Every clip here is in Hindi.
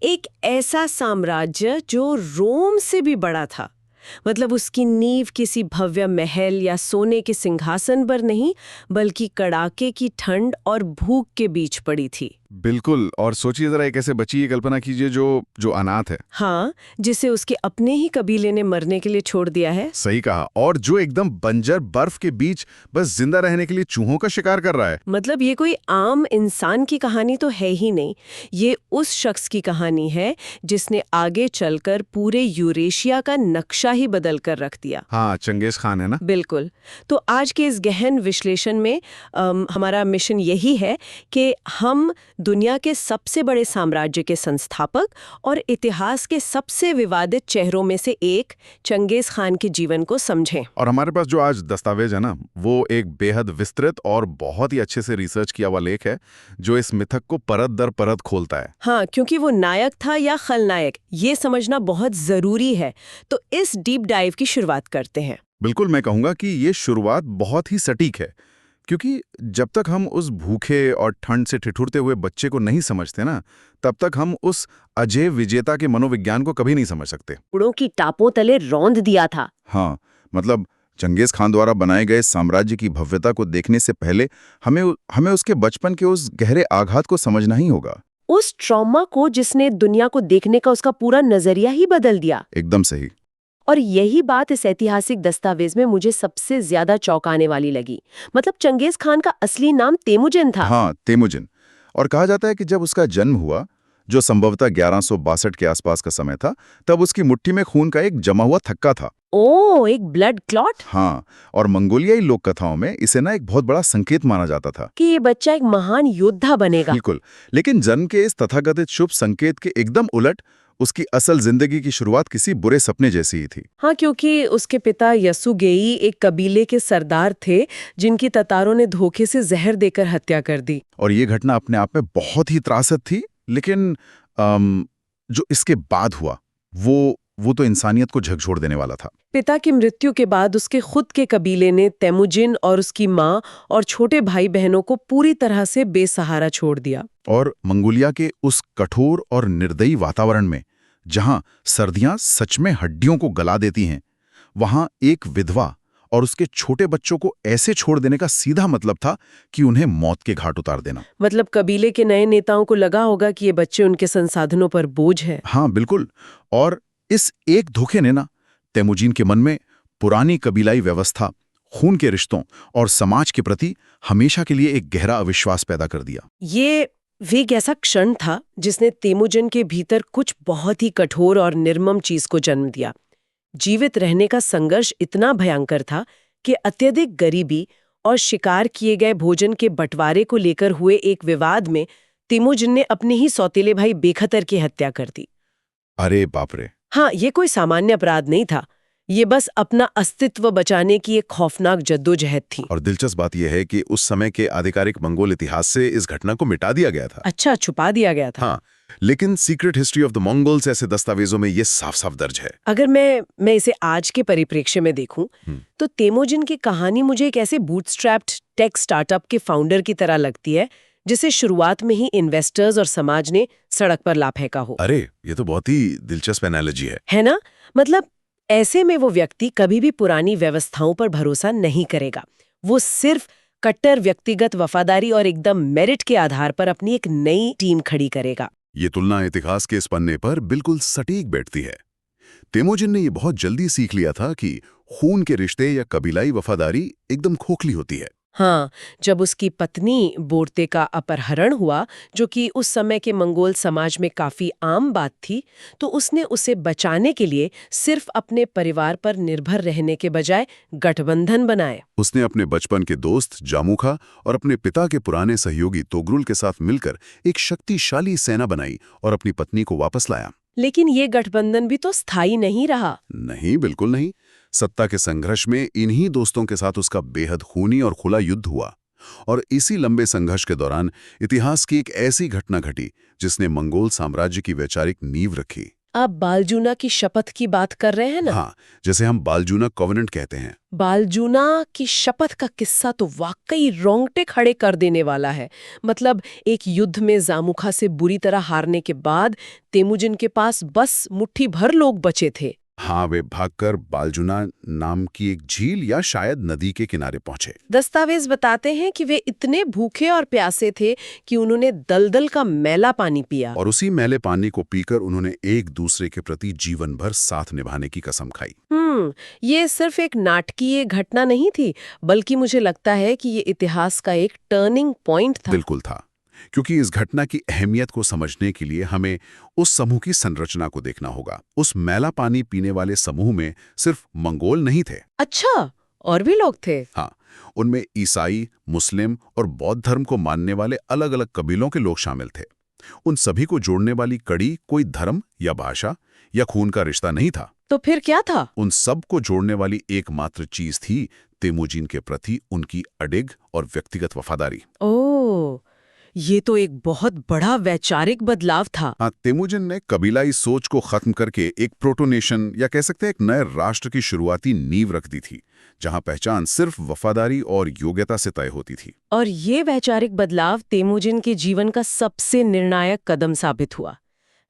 एक ऐसा साम्राज्य जो रोम से भी बड़ा था। मतलब उसकी नींव किसी भव्य महल या सोने के सिंहासन पर नहीं, बल्कि कड़ाके की ठंड और भूख के बीच पड़ी थी। बिल्कुल। और सोचिए जरा, एक ऐसे बच्ची की कल्पना कीजिए जो अनाथ है। हाँ, जिसे उसके अपने ही कबीले ने मरने के लिए छोड़ दिया है। सही कहा। और जो एकदम बंजर बर्फ के बीच बस जिंदा रहने के लिए चूहों का शिकार कर रहा है। मतलब ये कोई आम इंसान की कहानी तो है ही नहीं, ये उस शख्स की कहानी है जिसने आगे चलकर पूरे यूरेशिया का नक्शा ही बदल कर रख दिया। हाँ, चंगेज खान है ना। बिल्कुल। तो आज के इस गहन विश्लेषण में हमारा मिशन यही है कि हम दुनिया के सबसे बड़े साम्राज्य के संस्थापक और इतिहास के सबसे विवादित चेहरों में से एक चंगेज खान के जीवन को समझें। और हमारे पास जो आज दस्तावेज है ना, वो एक बेहद विस्तृत और बहुत ही अच्छे से रिसर्च किया हुआ लेख है, जो इस मिथक को परत दर परत खोलता है। हाँ, क्योंकि वो नायक था या खलनायक, ये समझना बहुत जरूरी है। तो इस डीप डाइव की शुरुआत करते हैं। बिल्कुल, मैं कहूँगा कि ये शुरुआत बहुत ही सटीक है, क्योंकि जब तक हम उस भूखे और ठंड से ठिठुरते हुए बच्चे को नहीं समझते ना, तब तक हम उस अजय विजेता के मनोविज्ञान को कभी नहीं समझ सकते। उड़ों की टापों तले रौंद दिया था। हाँ, मतलब चंगेज खान द्वारा बनाए गए साम्राज्य की भव्यता को देखने से पहले हमें उसके बचपन के उस गहरे आघात को समझना ही होगा। उस ट्रॉमा को जिसने दुनिया को देखने का उसका पूरा नजरिया ही बदल दिया। एकदम सही। और यही बात इस ऐतिहासिक दस्तावेज में मुझे सबसे ज्यादा चौंकाने वाली लगी। मतलब चंगेज खान का असली नाम तेमुजिन था। हाँ, तेमुजिन। और कहा जाता है कि जब उसका जन्म हुआ, जो संभवतः 1162 के आसपास का समय था, तब उसकी मुट्ठी में खून का एक जमा हुआ थक्का था। ओह, एक ब्लड क्लॉट। हाँ, और मंगोलियाई लोक कथाओं में इसे ना एक बहुत बड़ा संकेत माना जाता था कि ये बच्चा एक महान योद्धा बनेगा। बिल्कुल। लेकिन जन्म के इस तथाकथित शुभ संकेत के एकदम उलट उसकी असल जिंदगी की शुरुआत किसी बुरे सपने जैसी ही थी। हाँ, क्योंकि उसके पिता यसुगेई एक कबीले के सरदार थे जिनकी ततारों ने धोखे से जहर देकर हत्या कर दी। और ये घटना अपने आप में बहुत ही त्रासद थी, लेकिन जो इसके बाद हुआ वो तो इंसानियत को झकझोर देने वाला था। पिता की मृत्यु के बाद उसके खुद के कबीले ने तेमुजिन और उसकी माँ और छोटे भाई बहनों को पूरी तरह से बेसहारा छोड़ दिया। और मंगोलिया के उस कठोर और निर्दयी वातावरण में, जहां सर्दियां सच में हड्डियों को गला देती हैं, वहां एक विधवा और उसके छोटे बच्चों को ऐसे छोड़ देने का सीधा मतलब था कि उन्हें मौत के घाट उतार देना। मतलब कबीले के नए नेताओं को लगा होगा कि ये बच्चे उनके संसाधनों पर बोझ है। हाँ, बिल्कुल। और इस एक धोखे ने ना तेमुजिन के मन में पुरानी कबीलाई व्यवस्था, खून के रिश्तों और समाज के प्रति हमेशा के लिए एक गहरा अविश्वास पैदा कर दिया। ये वे एक ऐसा क्षण था जिसने तेमुजिन के भीतर कुछ बहुत ही कठोर और निर्मम चीज को जन्म दिया। जीवित रहने का संघर्ष इतना भयंकर था कि अत्यधिक गरीबी और शिकार किए गए भोजन के बंटवारे को लेकर हुए एक विवाद में तेमुजिन ने अपने ही सौतेले भाई बेखतर की हत्या कर दी। अरे बाप रे! हाँ, ये कोई सामान्य अपराध नहीं था, ये बस अपना अस्तित्व बचाने की एक खौफनाक जद्दोजहद थी। और दिलचस्प बात यह है कि उस समय के आधिकारिक मंगोल इतिहास से इस घटना को मिटा दिया गया था। अच्छा, छुपा दिया गया था। हाँ, लेकिन secret history of the Mongols ऐसे दस्तावेजों में ये साफ-साफ दर्ज है। अगर मैं इसे आज के परिप्रेक्ष्य में देखूं, तो तेमुजिन की कहानी मुझे एक ऐसे बूटस्ट्रैप्ड टेक स्टार्टअप के फाउंडर की तरह लगती है जिसे शुरुआत में ही इन्वेस्टर्स और समाज ने सड़क पर ला फेंका हो। अरे, ये तो बहुत ही दिलचस्प एनालॉजी है ना? मतलब ऐसे में वो व्यक्ति कभी भी पुरानी व्यवस्थाओं पर भरोसा नहीं करेगा। वो सिर्फ कट्टर व्यक्तिगत वफादारी और एकदम मेरिट के आधार पर अपनी एक नई टीम खड़ी करेगा। ये तुलना इतिहास के इस पन्ने पर बिल्कुल सटीक बैठती है। तेमुजिन ने ये बहुत जल्दी सीख लिया था कि खून के रिश्ते या कबीलाई वफादारी एकदम खोखली होती है। हाँ, जब उसकी पत्नी बोर्ते का अपहरण हुआ, जो कि उस समय के मंगोल समाज में काफी आम बात थी, तो उसने उसे बचाने के लिए सिर्फ अपने परिवार पर निर्भर रहने के बजाय गठबंधन बनाए। उसने अपने बचपन के दोस्त जामुखा और अपने पिता के पुराने सहयोगी तोग्रुल के साथ मिलकर एक शक्तिशाली सेना बनाई और अपनी पत्नी को वापस लाया। लेकिन ये गठबंधन भी तो स्थायी नहीं रहा। नहीं, बिल्कुल नहीं। सत्ता के संघर्ष में इन्हीं दोस्तों के साथ उसका बेहद खूनी और खुला युद्ध हुआ। और इसी लंबे संघर्ष के दौरान इतिहास की एक ऐसी घटना घटी जिसने मंगोल साम्राज्य की वैचारिक नींव रखी। आप बालजूना की शपथ की बात कर रहे हैं ना? हाँ, जैसे हम बालजूना कॉवेनेंट कहते हैं। बालजूना की शपथ का किस्सा तो वाकई रोंगटे खड़े कर देने वाला है। मतलब एक युद्ध में जामुखा से बुरी तरह हारने के बाद तेमुजिन के पास बस मुट्ठी भर लोग बचे थे। हाँ, वे भागकर बालजूना नाम की एक झील या शायद नदी के किनारे पहुंचे। दस्तावेज बताते हैं कि वे इतने भूखे और प्यासे थे कि उन्होंने दलदल का मैला पानी पिया। और उसी मैले पानी को पीकर उन्होंने एक दूसरे के प्रति जीवन भर साथ निभाने की कसम खाई। ये सिर्फ एक नाटकीय घटना नहीं थी, बल्कि मुझे लगता है कि ये इतिहास का एक टर्निंग पॉइंट था। बिल्कुल था, क्योंकि इस घटना की अहमियत को समझने के लिए हमें उस समूह की संरचना को देखना होगा। उस मैला पानी पीने वाले समूह में सिर्फ मंगोल नहीं थे। अच्छा, और भी लोग थे? हाँ, उनमें ईसाई, मुस्लिम और बौद्ध धर्म को मानने वाले अलग अलग कबीलों के लोग शामिल थे। उन सभी को जोड़ने वाली कड़ी कोई धर्म या भाषा या खून का रिश्ता नहीं था। तो फिर क्या था? उन सब को जोड़ने वाली एकमात्र चीज थी तेमुजिन के प्रति उनकी अडिग और व्यक्तिगत वफादारी। ओह, ये तो एक बहुत बड़ा वैचारिक बदलाव था। हाँ, तेमुजिन ने कबीलाई सोच को खत्म करके एक प्रोटोनेशन या कह सकते हैं एक नए राष्ट्र की शुरुआती नींव रख दी थी, जहां पहचान सिर्फ वफादारी और योग्यता से तय होती थी। और ये वैचारिक बदलाव तेमुजिन के जीवन का सबसे निर्णायक कदम साबित हुआ।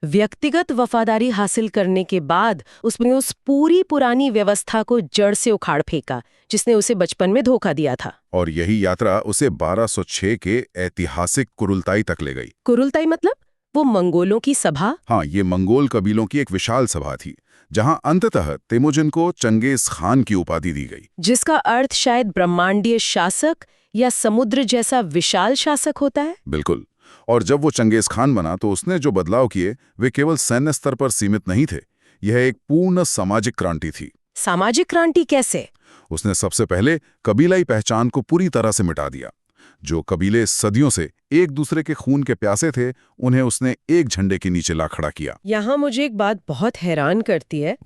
व्यक्तिगत वफादारी हासिल करने के बाद उसने उस पूरी पुरानी व्यवस्था को जड़ से उखाड़ फेंका जिसने उसे बचपन में धोखा दिया था। और यही यात्रा उसे 1206 के ऐतिहासिक कुरुलताई तक ले गई। कुरुलताई मतलब वो मंगोलों की सभा? हाँ, ये मंगोल कबीलों की एक विशाल सभा थी, जहां अंततः तेमुजिन को चंगेज खान की उपाधि दी गई, जिसका अर्थ शायद ब्रह्मांडीय शासक या समुद्र जैसा विशाल शासक होता है। बिल्कुल। और जब वो चंगेज खान बना तो उसने जो बदलाव किए वे केवल सैन्य स्तर पर सीमित नहीं थे। यह एक पूर्ण सामाजिक क्रांति थी। सामाजिक क्रांति कैसे? उसने सबसे पहले कबीलाई पहचान को पूरी तरह से मिटा दिया। जो कबीले सदियों से एक दूसरे के खून के प्यासे थे, उन्हें उसने एक झंडे के नीचे ला खड़ा किया। यहाँ मुझे एक बात बहुत हैरान करती है।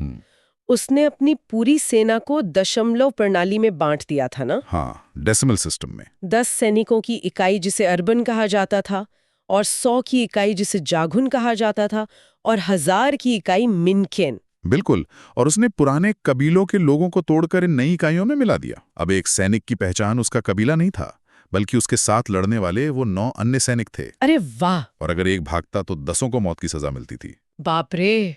उसने अपनी पूरी सेना को दशमलव प्रणाली में बांट दिया था ना? हाँ, डेसिमल सिस्टम में। 10 सैनिकों की इकाई जिसे अर्बन कहा जाता था, और 100 की इकाई जिसे जागुन कहा जाता था, और 1000 की इकाई मिनकेन। बिल्कुल। और उसने पुराने कबीलों के लोगों को तोड़कर इन नई इकाइयों में मिला दिया। अब एक सैनिक की पहचान उसका कबीला नहीं था, बल्कि उसके साथ लड़ने वाले वो 9 अन्य सैनिक थे। अरे वाह! और अगर एक भागता तो 10 को मौत की सजा मिलती थी। बाप रे!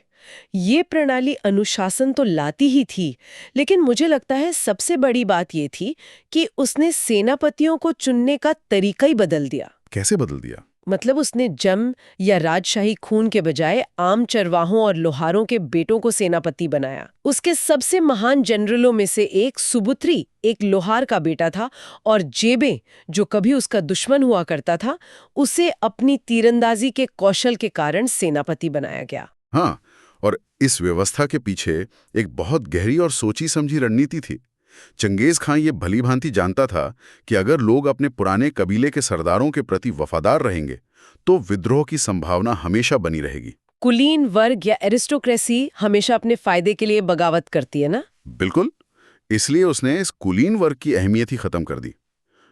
ये प्रणाली अनुशासन तो लाती ही थी, लेकिन मुझे लगता है सबसे बड़ी बात ये थी कि उसने सेनापतियों को चुनने का तरीका ही बदल दिया। कैसे बदल दिया? मतलब उसने जम या राजशाही खून के बजाय आम चरवाहों और लोहारों के बेटों को सेनापति बनाया। उसके सबसे महान जनरलों में से एक सुबुत्री एक लोहार का बेटा था, और जेबे, जो कभी उसका दुश्मन हुआ करता था, उसे अपनी तीरंदाजी के कौशल के कारण सेनापति बनाया गया। हाँ, और इस व्यवस्था के पीछे एक बहुत गहरी और सोची समझी रणनीति थी। चंगेज खान ये भली भांति जानता था कि अगर लोग अपने पुराने कबीले के सरदारों के प्रति वफादार रहेंगे तो विद्रोह की संभावना हमेशा बनी रहेगी। कुलीन वर्ग या एरिस्टोक्रेसी हमेशा अपने फायदे के लिए बगावत करती है ना? बिल्कुल। इसलिए उसने इस कुलीन वर्ग की अहमियत ही खत्म कर दी।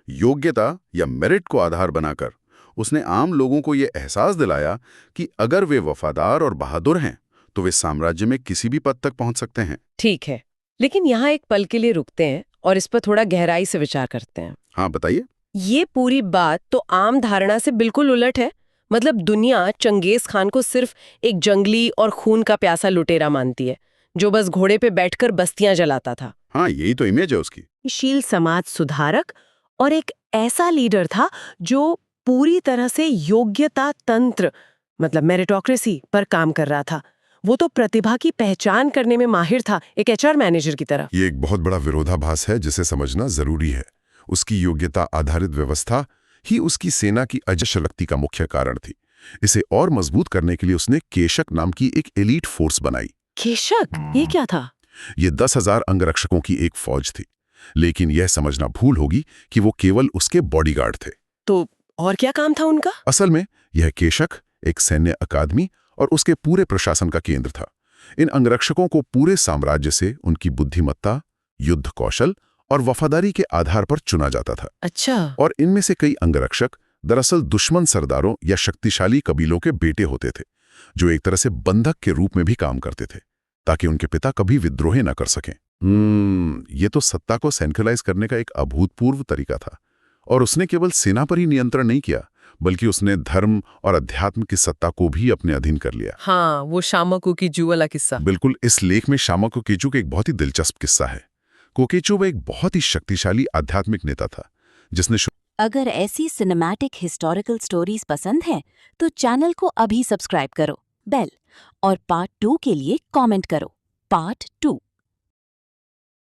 योग्यता या मेरिट को आधार बनाकर उसने आम लोगों को यह एहसास दिलाया कि अगर वे वफादार और बहादुर हैं तो वे साम्राज्य में किसी भी पद तक पहुंच सकते हैं। ठीक है, लेकिन यहाँ एक पल के लिए रुकते हैं और इस पर थोड़ा गहराई से विचार करते हैं। हाँ, बताइए। ये पूरी बात तो आम धारणा से बिल्कुल उलट है। मतलब दुनिया चंगेज खान को सिर्फ एक जंगली और खून का प्यासा लुटेरा मानती है, जो बस घोड़े पे बैठकर बस्तियां जलाता था। हाँ, यही तो इमेज है उसकी। शील समाज सुधारक और एक ऐसा लीडर था जो पूरी तरह से योग्यता तंत्र, मतलब मेरिटोक्रेसी पर काम कर रहा था। वो तो प्रतिभा की पहचान करने में माहिर था, एक एचआर मैनेजर की तरह। ये एक बहुत बड़ा विरोधाभास है जिसे समझना जरूरी है। उसकी योग्यता आधारित व्यवस्था ही उसकी सेना की अजस्र शक्ति का मुख्य कारण थी। इसे और मजबूत करने के लिए उसने केशक नाम की एक एलीट फोर्स बनाई। केशक? ये क्या था? ये 10,000 अंगरक्षकों की एक फौज थी, लेकिन यह समझना भूल होगी कि वो केवल उसके बॉडीगार्ड थे। तो और क्या काम था उनका? असल में यह केशक एक सैन्य अकादमी और उसके पूरे प्रशासन का केंद्र था। इन अंगरक्षकों को पूरे साम्राज्य से उनकी बुद्धिमत्ता, युद्ध कौशल और वफादारी के आधार पर चुना जाता था। अच्छा। और इनमें से कई अंगरक्षक दरअसल दुश्मन सरदारों या शक्तिशाली कबीलों के बेटे होते थे, जो एक तरह से बंधक के रूप में भी काम करते थे, ताकि उनके पिता कभी विद्रोह न कर सकें। ये तो सत्ता को सेंट्रलाइज करने का एक अभूतपूर्व तरीका था। और उसने केवल सेना पर ही नियंत्रण नहीं किया, बल्कि उसने धर्म और अध्यात्म की सत्ता को भी अपने अधीन कर लिया। हाँ, वो शामा कोकीचू वाला किस्सा। बिल्कुल, इस लेख में शामा कोकीचू का एक बहुत ही दिलचस्प किस्सा है। कोकीचू एक बहुत ही शक्तिशाली आध्यात्मिक नेता था, जिसने अगर ऐसी सिनेमैटिक हिस्टोरिकल स्टोरीज पसंद हैं, तो चैनल को अभी सब्सक्राइब करो, बेल और पार्ट 2 के लिए कमेंट करो, पार्ट 2।